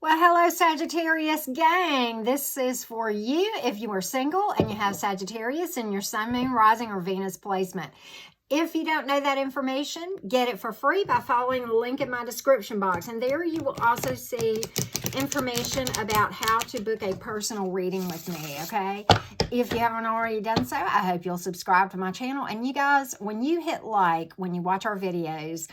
Well, hello, Sagittarius gang. This is for you if you are single and you have Sagittarius in your Sun, Moon, Rising, or Venus placement. If you don't know that information, get it for free by following the link in my description box. And there you will also see information about how to book a personal reading with me, okay? If you haven't already done so, I hope you'll subscribe to my channel. And you guys, when you hit like, when you watch our videos,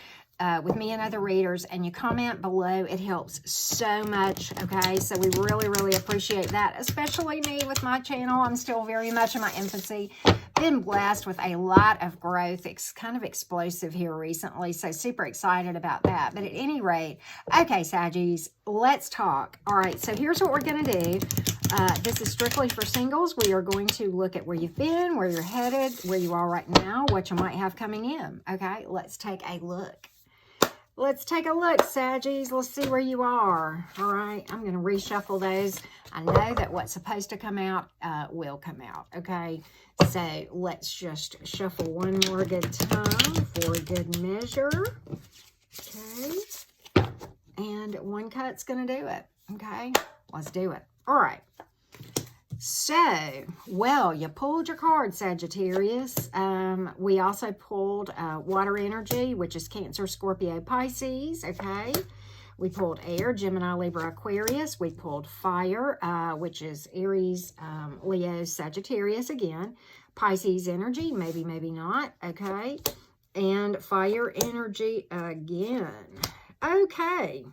with me and other readers, and you comment below, it helps so much, okay? So we really, really appreciate that, especially me with my channel. I'm still very much in my infancy. Been blessed with a lot of growth. It's kind of explosive here recently, so super excited about that. But at any rate, okay, Saggies, let's talk. All right, so here's what we're going to do. This is strictly for singles. We are going to look at where you've been, where you're headed, where you are right now, what you might have coming in, okay? Let's take a look. Let's take a look, Saggies. Let's see where you are. All right, I'm going to reshuffle those. I know that what's supposed to come out will come out, okay? So let's just shuffle one more good time for a good measure. Okay. And one cut's going to do it, okay? Let's do it. All right. So, well, you pulled your card, Sagittarius. We also pulled water energy, which is Cancer, Scorpio, Pisces, okay? We pulled air, Gemini, Libra, Aquarius. We pulled fire, which is Aries, Leo, Sagittarius again. Pisces energy, maybe, maybe not, okay? And fire energy again. Okay.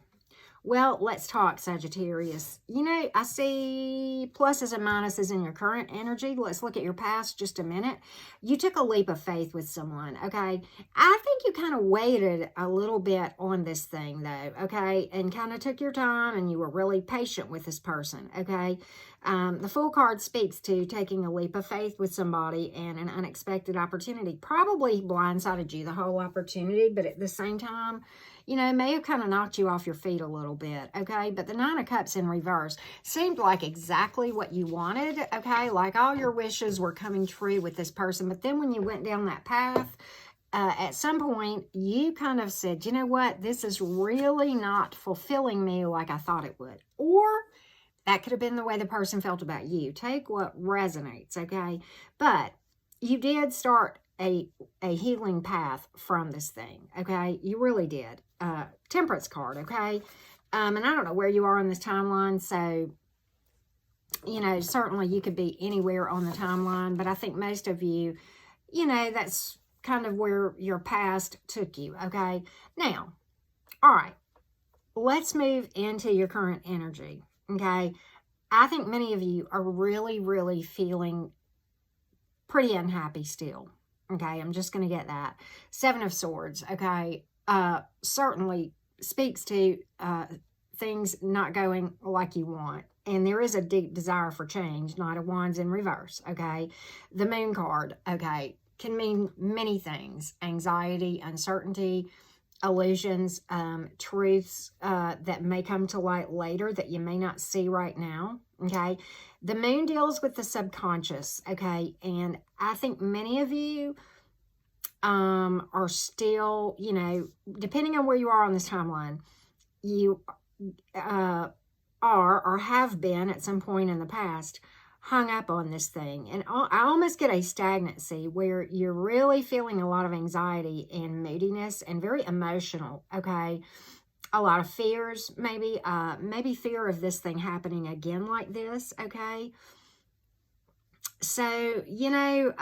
Well, let's talk, Sagittarius. You know, I see pluses and minuses in your current energy. Let's look at your past just a minute. You took a leap of faith with someone, okay? I think you kind of waited a little bit on this thing, though, okay? And kind of took your time, and you were really patient with this person, okay? The Fool card speaks to taking a leap of faith with somebody and an unexpected opportunity. Probably blindsided you, the whole opportunity, but at the same time, you know, may have kind of knocked you off your feet a little bit, okay? But the Nine of Cups in reverse seemed like exactly what you wanted, okay? Like all your wishes were coming true with this person. But then when you went down that path, at some point, you kind of said, you know what? This is really not fulfilling me like I thought it would. Or that could have been the way the person felt about you. Take what resonates, okay? But you did start a healing path from this thing, okay? You really did. Temperance card, okay? And I don't know where you are on this timeline, so, you know, certainly you could be anywhere on the timeline, but I think most of you, you know, that's kind of where your past took you, okay? Now, all right, let's move into your current energy, okay? I think many of you are really, really feeling pretty unhappy still, okay? I'm just going to get that. Seven of Swords, okay? Certainly speaks to things not going like you want. And there is a deep desire for change. Knight of Wands in reverse, okay? The Moon card, okay, can mean many things. Anxiety, uncertainty, illusions, truths that may come to light later that you may not see right now, okay? The Moon deals with the subconscious, okay? And I think many of you are still, you know, depending on where you are on this timeline, you are or have been at some point in the past hung up on this thing. And I almost get a stagnancy where you're really feeling a lot of anxiety and moodiness and very emotional, okay? A lot of fears, maybe fear of this thing happening again like this, okay? So, you know,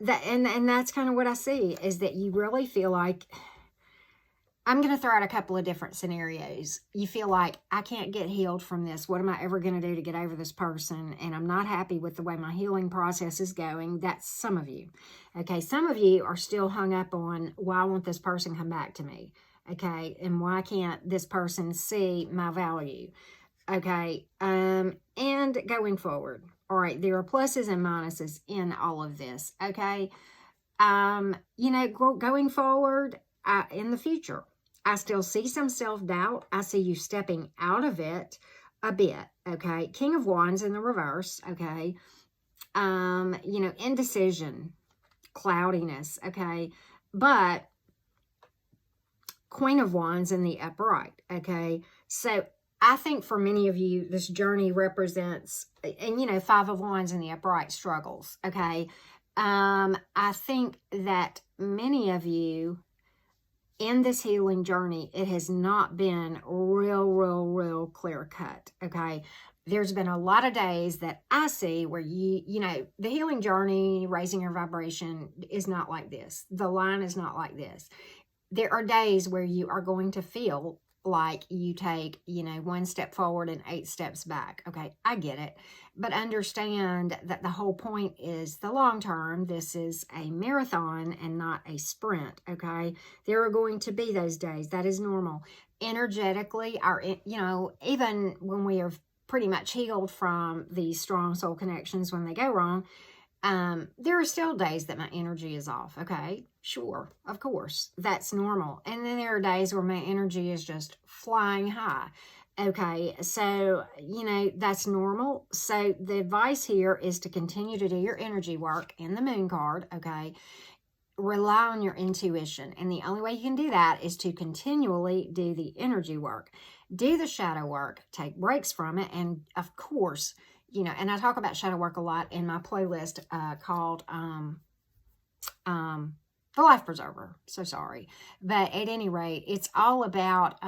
and that's kind of what I see, is that you really feel like, I'm going to throw out a couple of different scenarios. You feel like, I can't get healed from this. What am I ever going to do to get over this person? And I'm not happy with the way my healing process is going. That's some of you. Okay, some of you are still hung up on, why won't this person come back to me? Okay, and why can't this person see my value? Okay, and going forward. All right, there are pluses and minuses in all of this, okay? You know, going forward in the future, I still see some self-doubt. I see you stepping out of it a bit, okay? King of Wands in the reverse, okay? You know, indecision, cloudiness, okay? But Queen of Wands in the upright, okay? So I think for many of you, this journey represents, and you know, Five of Wands in the upright struggles, okay? I think that many of you in this healing journey, it has not been real clear cut, okay? There's been a lot of days that I see where you know, the healing journey, raising your vibration is not like this. The line is not like this. There are days where you are going to feel like you take, you know, 1 step forward and 8 steps back. Okay, I get it. But understand that the whole point is the long term. This is a marathon and not a sprint, okay? There are going to be those days. That is normal. Energetically, you know, even when we are pretty much healed from these strong soul connections when they go wrong, there are still days that my energy is off, okay? Sure, of course, that's normal. And then there are days where my energy is just flying high, okay? So, you know, that's normal. So the advice here is to continue to do your energy work in the moon card, okay? Rely on your intuition. And the only way you can do that is to continually do the energy work. Do the shadow work, take breaks from it, and of course, you know, and I talk about shadow work a lot in my playlist called The Life Preserver. So sorry. But at any rate, it's all about,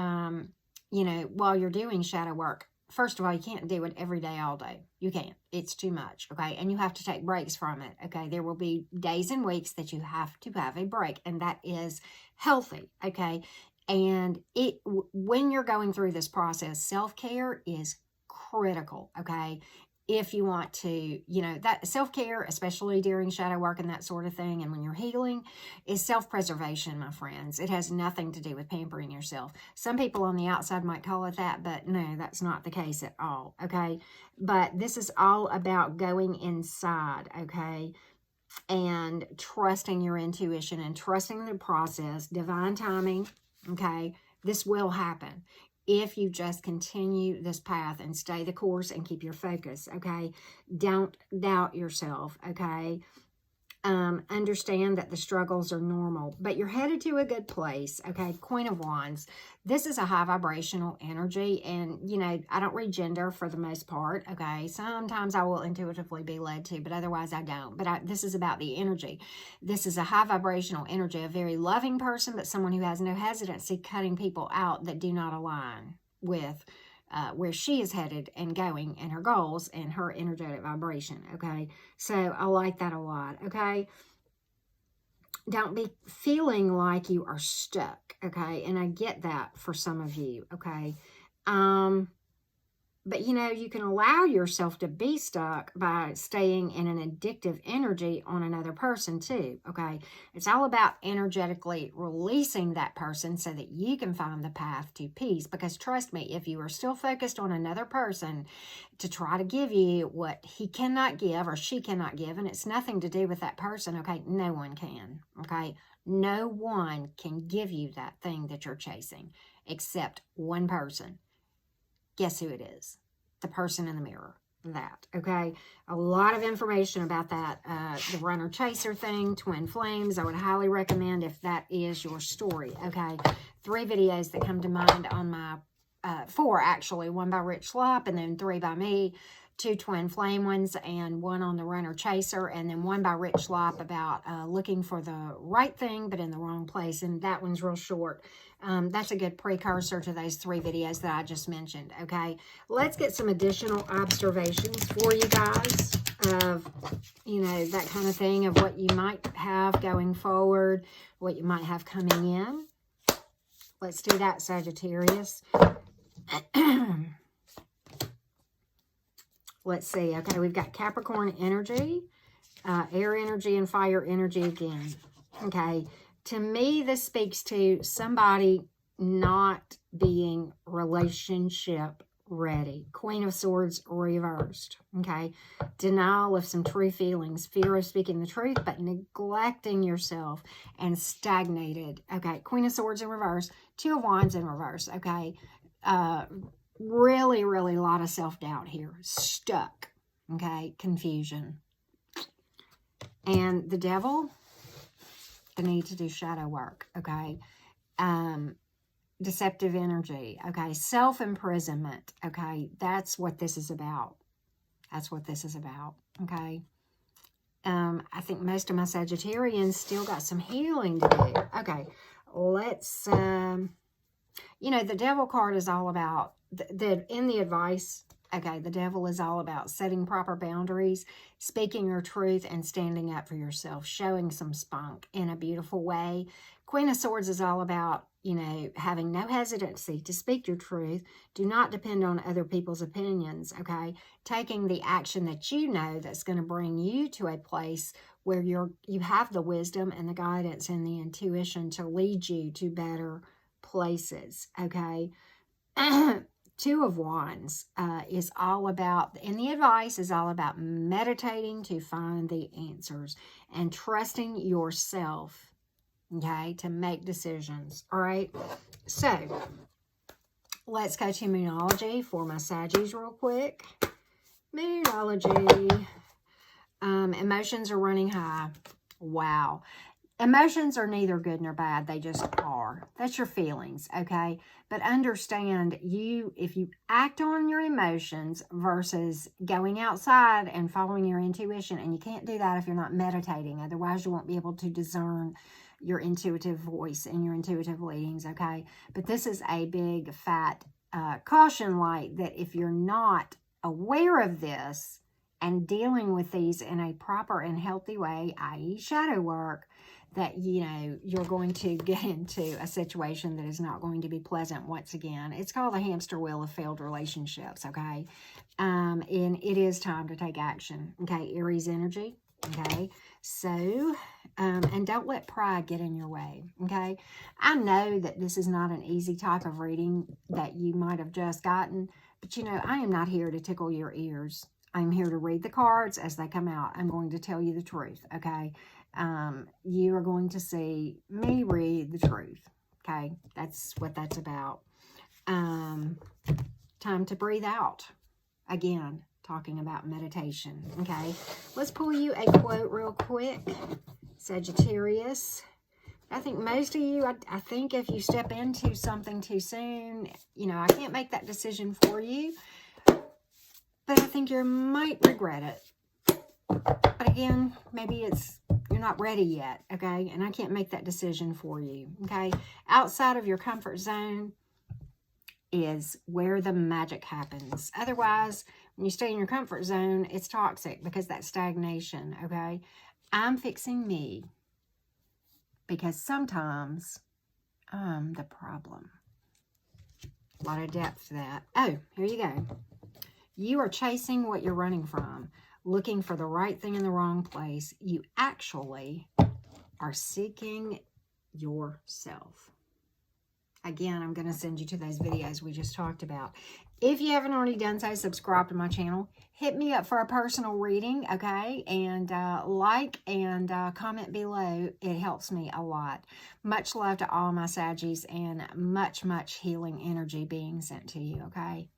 you know, while you're doing shadow work, first of all, you can't do it every day, all day. You can't. It's too much, okay? And you have to take breaks from it, okay? There will be days and weeks that you have to have a break, and that is healthy, okay? And when you're going through this process, self-care is critical, okay? If you want to, you know, that self-care, especially during shadow work and that sort of thing, and when you're healing, is self-preservation, my friends. It has nothing to do with pampering yourself. Some people on the outside might call it that, but no, that's not the case at all, okay? But this is all about going inside, okay? And trusting your intuition and trusting the process, divine timing, okay? This will happen if you just continue this path and stay the course and keep your focus, okay? Don't doubt yourself, okay? Understand that the struggles are normal, but you're headed to a good place, okay? Queen of Wands. This is a high vibrational energy, and, you know, I don't read gender for the most part, okay? Sometimes I will intuitively be led to, but otherwise I don't. But this is about the energy. This is a high vibrational energy, a very loving person, but someone who has no hesitancy cutting people out that do not align with where she is headed and going and her goals and her energetic vibration, okay? So I like that a lot, okay? Don't be feeling like you are stuck, okay? And I get that for some of you, okay? But, you know, you can allow yourself to be stuck by staying in an addictive energy on another person too, okay? It's all about energetically releasing that person so that you can find the path to peace. Because trust me, if you are still focused on another person to try to give you what he cannot give or she cannot give, and it's nothing to do with that person, okay? No one can, okay? No one can give you that thing that you're chasing except one person. Guess who it is? The person in the mirror. That, okay? A lot of information about that. The runner chaser thing, twin flames. I would highly recommend if that is your story, okay? 3 videos that come to mind on my, 4 actually. 1 by Rich Slop and then 3 by me. 2 twin flame ones and 1 on the runner chaser, and then 1 by Rich Slop about looking for the right thing but in the wrong place, and that one's real short. That's a good precursor to those 3 videos that I just mentioned, okay? Let's get some additional observations for you guys of, you know, that kind of thing, of what you might have going forward, what you might have coming in. Let's do that, Sagittarius. Let's see. Okay, we've got Capricorn energy, air energy, and fire energy again. Okay, to me, this speaks to somebody not being relationship ready. Queen of Swords reversed. Okay, denial of some true feelings, fear of speaking the truth, but neglecting yourself and stagnated. Okay, Queen of Swords in reverse, 2 of Wands in reverse. Okay, really a lot of self-doubt here. Stuck. Okay, confusion. And the devil, the need to do shadow work. Okay, deceptive energy, okay? Self-imprisonment, okay? That's what this is about. That's what this is about, okay? I think most of my Sagittarians still got some healing to do. Okay, let's, you know, the Devil card is all about, in the advice, okay, the Devil is all about setting proper boundaries, speaking your truth, and standing up for yourself, showing some spunk in a beautiful way. Queen of Swords is all about, you know, having no hesitancy to speak your truth. Do not depend on other people's opinions, okay? Taking the action that you know that's going to bring you to a place where you have the wisdom and the guidance and the intuition to lead you to better places, okay? Two of Wands is all about, and the advice is all about meditating to find the answers and trusting yourself, okay, to make decisions, all right? So, let's go to Moonology for my Saggies real quick. Moonology. Emotions are running high. Wow. Emotions are neither good nor bad. They just are. That's your feelings, okay? But understand, if you act on your emotions versus going outside and following your intuition, and you can't do that if you're not meditating. Otherwise, you won't be able to discern your intuitive voice and your intuitive leadings, okay? But this is a big, fat caution light that if you're not aware of this and dealing with these in a proper and healthy way, i.e. shadow work, that, you know, you're going to get into a situation that is not going to be pleasant once again. It's called the hamster wheel of failed relationships, okay? And it is time to take action, okay? Aries energy, okay? So, and don't let pride get in your way, okay? I know that this is not an easy type of reading that you might have just gotten, but, you know, I am not here to tickle your ears. I'm here to read the cards as they come out. I'm going to tell you the truth, okay? You are going to see me read the truth, okay? That's what that's about. Time to breathe out. Again, talking about meditation, okay? Let's pull you a quote real quick. Sagittarius. I think most of you, I think if you step into something too soon, you know, I can't make that decision for you, but I think you might regret it. But again, maybe you're not ready yet, okay? And I can't make that decision for you, okay? Outside of your comfort zone is where the magic happens. Otherwise, when you stay in your comfort zone, it's toxic because that's stagnation, okay? I'm fixing me because sometimes I'm the problem. A lot of depth to that. Oh, here you go. You are chasing what you're running from, looking for the right thing in the wrong place. You actually are seeking yourself. Again, I'm going to send you to those videos we just talked about. If you haven't already done so, subscribe to my channel. Hit me up for a personal reading, okay? And like and comment below. It helps me a lot. Much love to all my Saggies and much, much healing energy being sent to you, okay?